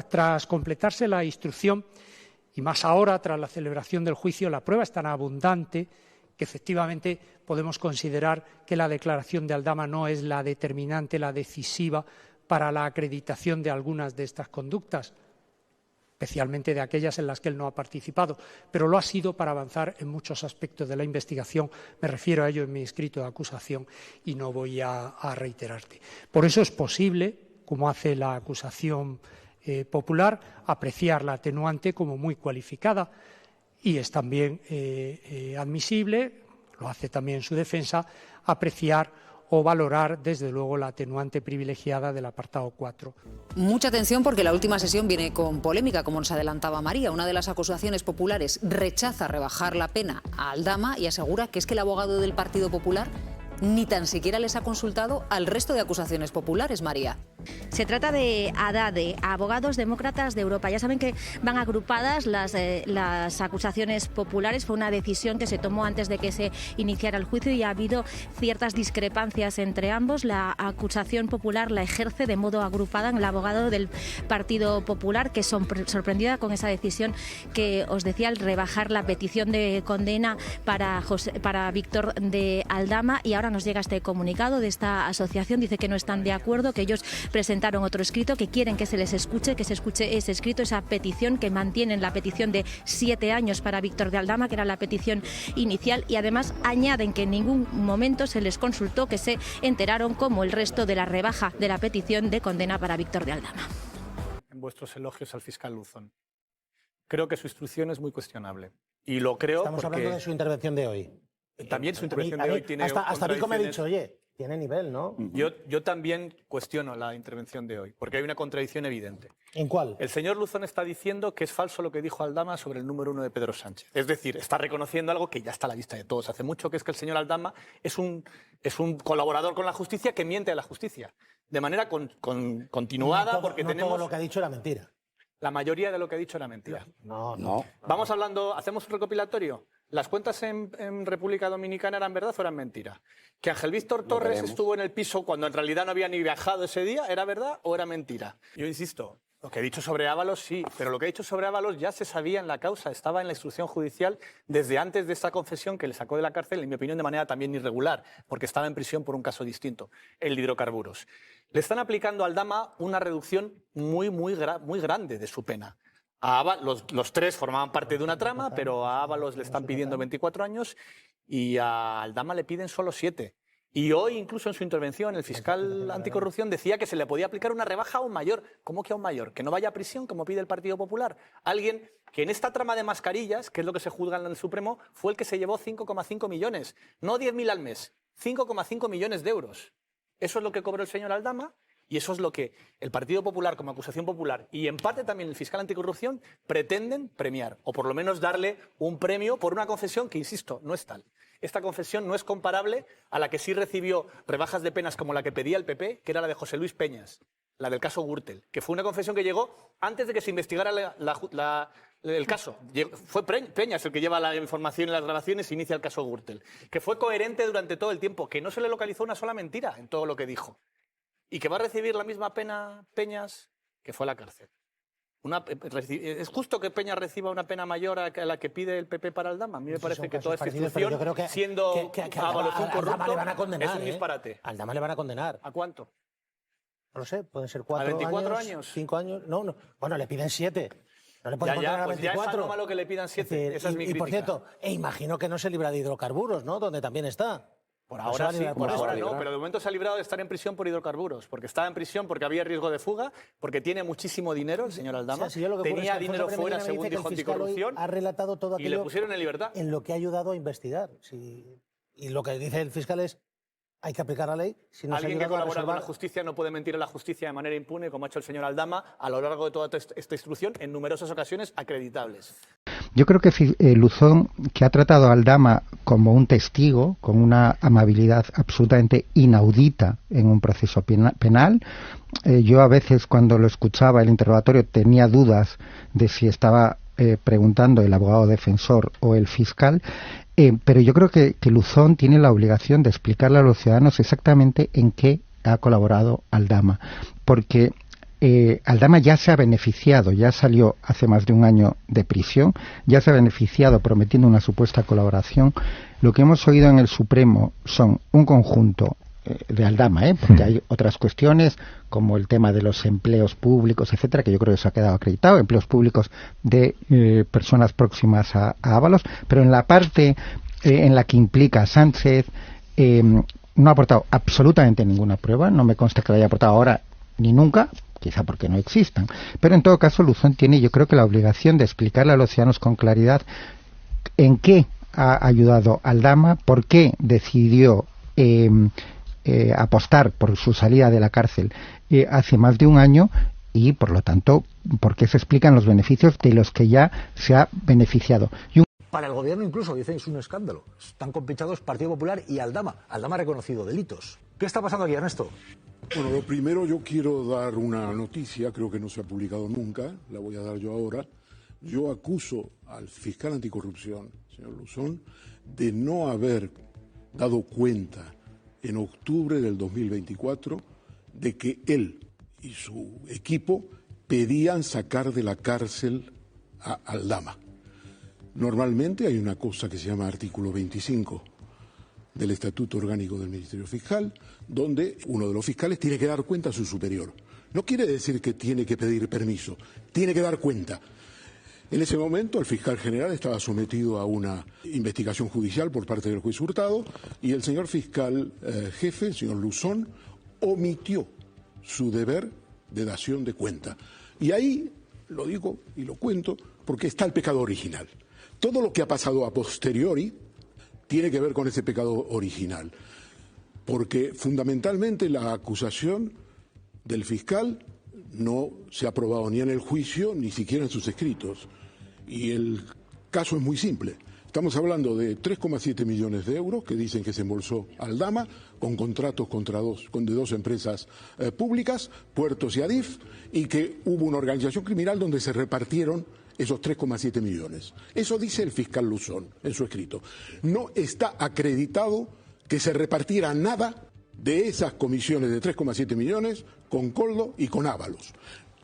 Tras completarse la instrucción, y más ahora tras la celebración del juicio, la prueba es tan abundante que efectivamente podemos considerar que la declaración de Aldama no es la determinante, la decisiva para la acreditación de algunas de estas conductas, especialmente de aquellas en las que él no ha participado, pero lo ha sido para avanzar en muchos aspectos de la investigación. Me refiero a ello en mi escrito de acusación y no voy a reiterarte. Por eso es posible, como hace la acusación popular, apreciar la atenuante como muy cualificada, y es también admisible, lo hace también su defensa, apreciar o valorar, desde luego, la atenuante privilegiada del apartado 4. Mucha atención porque la última sesión viene con polémica, como nos adelantaba María. Una de las acusaciones populares rechaza rebajar la pena a Aldama y asegura que es que el abogado del Partido Popular ni tan siquiera les ha consultado al resto de acusaciones populares, María. Se trata de ADADE, Abogados Demócratas de Europa. Ya saben que van agrupadas las acusaciones populares. Fue una decisión que se tomó antes de que se iniciara el juicio y ha habido ciertas discrepancias entre ambos. La acusación popular la ejerce de modo agrupada en el abogado del Partido Popular, que sorprendida con esa decisión que os decía, al rebajar la petición de condena para Víctor de Aldama. Y ahora nos llega este comunicado de esta asociación. Dice que no están de acuerdo, que ellos presentaron otro escrito, que quieren que se les escuche, que se escuche ese escrito, esa petición, que mantienen la petición de 7 años para Víctor de Aldama, que era la petición inicial, y además añaden que en ningún momento se les consultó, que se enteraron como el resto de la rebaja de la petición de condena para Víctor de Aldama. En vuestros elogios al fiscal Luzón. Creo que su instrucción es muy cuestionable. Y lo creo Estamos hablando de su intervención de hoy. También su intervención de hoy tiene hasta Vico me ha dicho, oye, tiene nivel, ¿no? Yo también cuestiono la intervención de hoy, porque hay una contradicción evidente. ¿En cuál? El señor Luzón está diciendo que es falso lo que dijo Aldama sobre el número 1 de Pedro Sánchez. Es decir, está reconociendo algo que ya está a la vista de todos hace mucho, que es que el señor Aldama es un colaborador con la justicia que miente a la justicia. De manera continuada, porque tenemos... todo lo que ha dicho era mentira. La mayoría de lo que ha dicho era mentira. No. Vamos hablando, hacemos un recopilatorio. ¿Las cuentas en República Dominicana eran verdad o eran mentira? ¿Que Ángel Víctor Torres estuvo en el piso cuando en realidad no había ni viajado ese día, era verdad o era mentira? Yo insisto, lo que he dicho sobre Ábalos sí, pero lo que he dicho sobre Ábalos ya se sabía en la causa, estaba en la instrucción judicial desde antes de esta confesión que le sacó de la cárcel, en mi opinión de manera también irregular, porque estaba en prisión por un caso distinto, el de hidrocarburos. Le están aplicando a Aldama una reducción muy grande de su pena. A Ábalos, los tres formaban parte de una trama, pero a Ábalos le están pidiendo 24 años y a Aldama le piden solo 7. Y hoy, incluso en su intervención, el fiscal anticorrupción decía que se le podía aplicar una rebaja aún mayor. ¿Cómo que aún mayor? ¿Que no vaya a prisión, como pide el Partido Popular? Alguien que en esta trama de mascarillas, que es lo que se juzga en el Supremo, fue el que se llevó 5,5 millones. No 10.000 al mes, 5,5 millones de euros. Eso es lo que cobró el señor Aldama. Y eso es lo que el Partido Popular, como acusación popular, y en parte también el fiscal anticorrupción, pretenden premiar, o por lo menos darle un premio por una confesión que, insisto, no es tal. Esta confesión no es comparable a la que sí recibió rebajas de penas como la que pedía el PP, que era la de José Luis Peñas, la del caso Gürtel, que fue una confesión que llegó antes de que se investigara el caso. Fue Peñas el que lleva la información y las grabaciones e inicia el caso Gürtel, que fue coherente durante todo el tiempo, que no se le localizó una sola mentira en todo lo que dijo. Y que va a recibir la misma pena Peñas que fue a la cárcel. ¿Es justo que Peñas reciba una pena mayor a la que pide el PP para Aldama? A mí me parece que toda esta institución, siendo evaluación corrupto, es un disparate. A Aldama le van a condenar. ¿A cuánto? No lo sé, pueden ser 4 años. ¿A 24 años? 5 años. No. Bueno, le piden 7. No le pueden condenar a 24. Ya es algo malo que le pidan 7. Esa es mi crítica. Y por cierto, imagino que no se libra de hidrocarburos, ¿no? Donde también está. Por ahora sí, por ahora no, pero de momento se ha librado de estar en prisión por hidrocarburos, porque estaba en prisión porque había riesgo de fuga, porque tiene muchísimo dinero el señor Aldama, tenía dinero fuera, según dijo Anticorrupción, ha relatado todo aquello y le pusieron en libertad. En lo que ha ayudado a investigar. Y lo que dice el fiscal es, hay que aplicar la ley. Si no Alguien que colabora con la justicia no puede mentir a la justicia de manera impune, como ha hecho el señor Aldama a lo largo de toda esta instrucción, en numerosas ocasiones acreditables. Yo creo que Luzón, que ha tratado a Aldama como un testigo, con una amabilidad absolutamente inaudita en un proceso penal, yo a veces cuando lo escuchaba el interrogatorio tenía dudas de si estaba preguntando el abogado defensor o el fiscal, pero yo creo que Luzón tiene la obligación de explicarle a los ciudadanos exactamente en qué ha colaborado Aldama, porque Aldama ya se ha beneficiado, ya salió hace más de un año de prisión, ya se ha beneficiado prometiendo una supuesta colaboración. Lo que hemos oído en el Supremo son un conjunto de Aldama, porque hay otras cuestiones como el tema de los empleos públicos, etcétera, que yo creo que eso ha quedado acreditado, empleos públicos de personas próximas a Ábalos, pero en la parte en la que implica a Sánchez no ha aportado absolutamente ninguna prueba, no me consta que la haya aportado ahora ni nunca, quizá porque no existan, pero en todo caso Luzón tiene, yo creo que la obligación de explicarle a los ciudadanos con claridad en qué ha ayudado Aldama, por qué decidió apostar por su salida de la cárcel hace más de un año y, por lo tanto, por qué se explican los beneficios de los que ya se ha beneficiado. Para el gobierno incluso, dicen, es un escándalo. Están complicados Partido Popular y Aldama. Aldama ha reconocido delitos. ¿Qué está pasando aquí, Ernesto? Bueno, lo primero yo quiero dar una noticia, creo que no se ha publicado nunca, la voy a dar yo ahora. Yo acuso al fiscal anticorrupción, señor Luzón, de no haber dado cuenta en octubre del 2024 de que él y su equipo pedían sacar de la cárcel a Aldama. Normalmente hay una cosa que se llama artículo 25 del Estatuto Orgánico del Ministerio Fiscal, donde uno de los fiscales tiene que dar cuenta a su superior. No quiere decir que tiene que pedir permiso, tiene que dar cuenta. En ese momento el fiscal general estaba sometido a una investigación judicial por parte del juez Hurtado y el señor fiscal jefe, el señor Luzón, omitió su deber de dación de cuenta. Y ahí lo digo y lo cuento porque está el pecado original. Todo lo que ha pasado a posteriori tiene que ver con ese pecado original, porque fundamentalmente la acusación del fiscal no se ha probado ni en el juicio ni siquiera en sus escritos. Y el caso es muy simple. Estamos hablando de 3,7 millones de euros que dicen que se embolsó Aldama con contratos de dos empresas públicas, Puertos y Adif, y que hubo una organización criminal donde se repartieron esos 3,7 millones. Eso dice el fiscal Luzón en su escrito. No está acreditado que se repartiera nada de esas comisiones de 3,7 millones con Coldo y con Ábalos.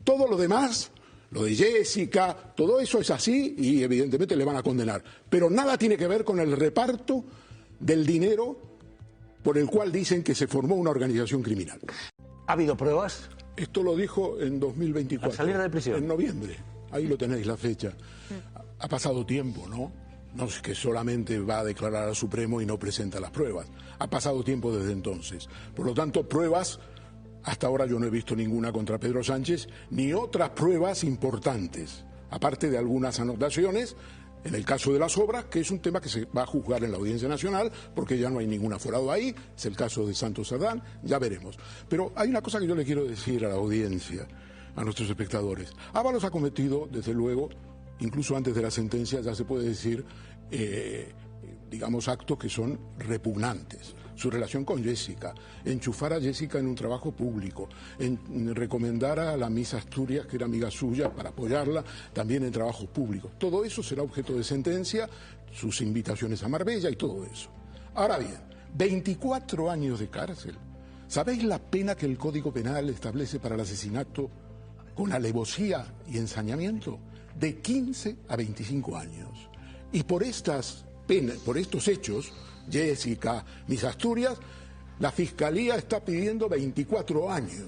Todo lo demás, lo de Jessica, todo eso es así y evidentemente le van a condenar. Pero nada tiene que ver con el reparto del dinero por el cual dicen que se formó una organización criminal. ¿Ha habido pruebas? Esto lo dijo en 2024. ¿Al salir de prisión? En noviembre. Ahí lo tenéis la fecha. Ha pasado tiempo, ¿no? No es que solamente va a declarar al Supremo y no presenta las pruebas. Ha pasado tiempo desde entonces. Por lo tanto, pruebas, hasta ahora yo no he visto ninguna contra Pedro Sánchez, ni otras pruebas importantes, aparte de algunas anotaciones, en el caso de las obras, que es un tema que se va a juzgar en la Audiencia Nacional, porque ya no hay ningún aforado ahí, es el caso de Santos Sardán, ya veremos. Pero hay una cosa que yo le quiero decir a la audiencia, a nuestros espectadores. Ábalos ha cometido, desde luego, incluso antes de la sentencia, ya se puede decir, digamos, actos que son repugnantes. Su relación con Jessica, enchufar a Jessica en un trabajo público, en recomendar a la Miss Asturias, que era amiga suya, para apoyarla también en trabajos públicos. Todo eso será objeto de sentencia, sus invitaciones a Marbella y todo eso. Ahora bien, 24 años de cárcel. ¿Sabéis la pena que el Código Penal establece para el asesinato con alevosía y ensañamiento? De 15 a 25 años. Y por estas penas, por estos hechos, Jessica, Miss Asturias, la Fiscalía está pidiendo 24 años.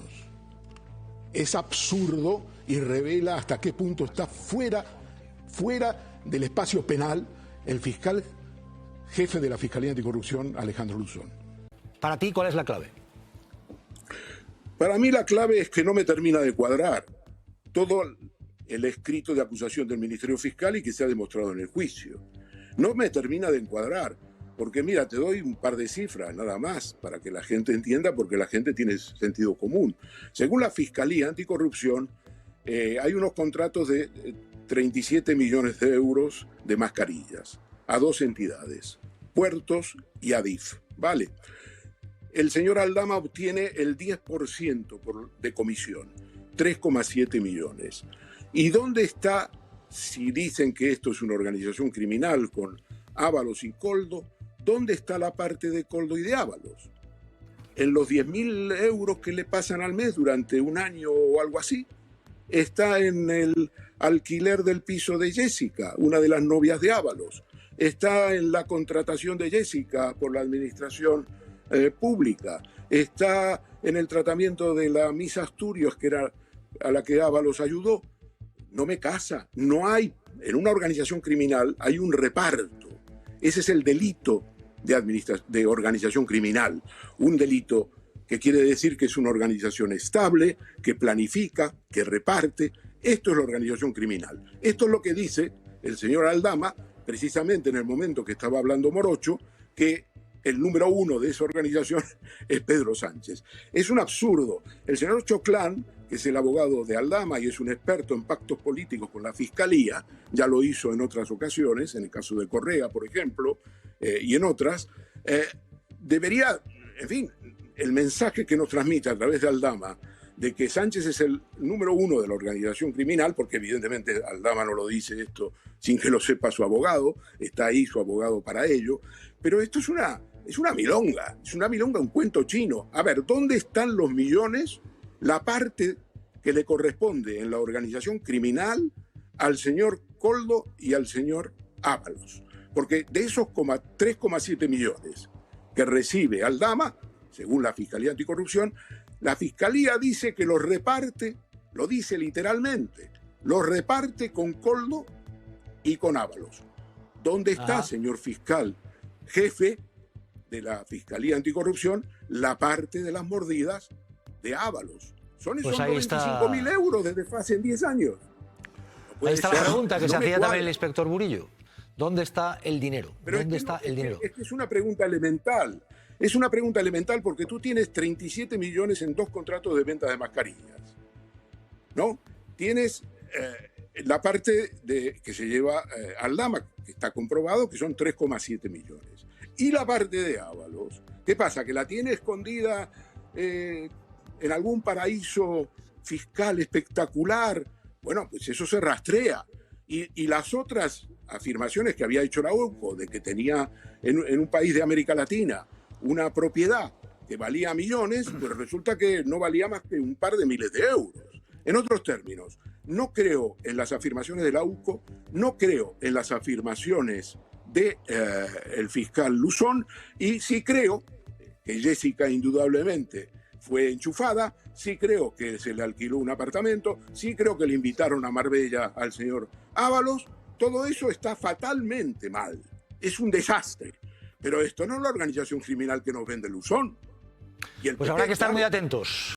Es absurdo y revela hasta qué punto está fuera del espacio penal el fiscal jefe de la Fiscalía Anticorrupción, Alejandro Luzón. Para ti, ¿cuál es la clave? Para mí la clave es que no me termina de cuadrar todo el escrito de acusación del Ministerio Fiscal y que se ha demostrado en el juicio. No me termina de encuadrar, porque mira, te doy un par de cifras nada más para que la gente entienda, porque la gente tiene sentido común. Según la Fiscalía Anticorrupción, hay unos contratos de 37 millones de euros de mascarillas a dos entidades, Puertos y Adif, ¿vale? El señor Aldama obtiene el 10% de comisión, 3,7 millones. ¿Y dónde está, si dicen que esto es una organización criminal con Ábalos y Coldo, dónde está la parte de Coldo y de Ábalos? en los 10.000 euros que le pasan al mes durante un año o algo así. Está en el alquiler del piso de Jessica, una de las novias de Ábalos. Está en la contratación de Jessica por la administración pública. Está en el tratamiento de la Miss Asturias, que era a la que Ábalos ayudó. No me casa. No hay, en una organización criminal hay un reparto. Ese es el delito de organización criminal. Un delito que quiere decir que es una organización estable, que planifica, que reparte. Esto es la organización criminal. Esto es lo que dice el señor Aldama, precisamente en el momento que estaba hablando Morocho, que el número 1 de esa organización es Pedro Sánchez. Es un absurdo. El señor Choclán, que es el abogado de Aldama y es un experto en pactos políticos con la Fiscalía, ya lo hizo en otras ocasiones, en el caso de Correa, por ejemplo, y en otras, debería, en fin, el mensaje que nos transmite a través de Aldama de que Sánchez es el número 1 de la organización criminal, porque evidentemente Aldama no lo dice esto sin que lo sepa su abogado, está ahí su abogado para ello, pero esto es una milonga, un cuento chino. A ver, ¿dónde están los millones? La parte que le corresponde en la organización criminal al señor Koldo y al señor Ábalos. Porque de esos 3,7 millones que recibe Aldama, según la Fiscalía Anticorrupción, la Fiscalía dice que los reparte, lo dice literalmente, los reparte con Koldo y con Ábalos. ¿Dónde está, señor fiscal jefe de la Fiscalía Anticorrupción, la parte de las mordidas de Ábalos? Son esos 95.000 euros de desfase en 10 años. Ahí está la pregunta que se hacía también el inspector Burillo. ¿Dónde está el dinero? ¿Dónde está el dinero? Es una pregunta elemental. Es una pregunta elemental porque tú tienes 37 millones en 2 contratos de venta de mascarillas, ¿no? Tienes la parte que se lleva Aldama, que está comprobado que son 3,7 millones. Y la parte de Ábalos, ¿qué pasa? ¿Que la tiene escondida en algún paraíso fiscal espectacular? Bueno, pues eso se rastrea. Y las otras afirmaciones que había hecho la UCO de que tenía en un país de América Latina una propiedad que valía millones, pues resulta que no valía más que un par de miles de euros. En otros términos, no creo en las afirmaciones de la UCO, no creo en las afirmaciones del fiscal Luzón, y sí creo que Jessica indudablemente fue enchufada, sí creo que se le alquiló un apartamento, sí creo que le invitaron a Marbella al señor Ábalos. Todo eso está fatalmente mal, es un desastre. Pero esto no es la organización criminal que nos vende Luzón. Pues habrá que estar muy atentos.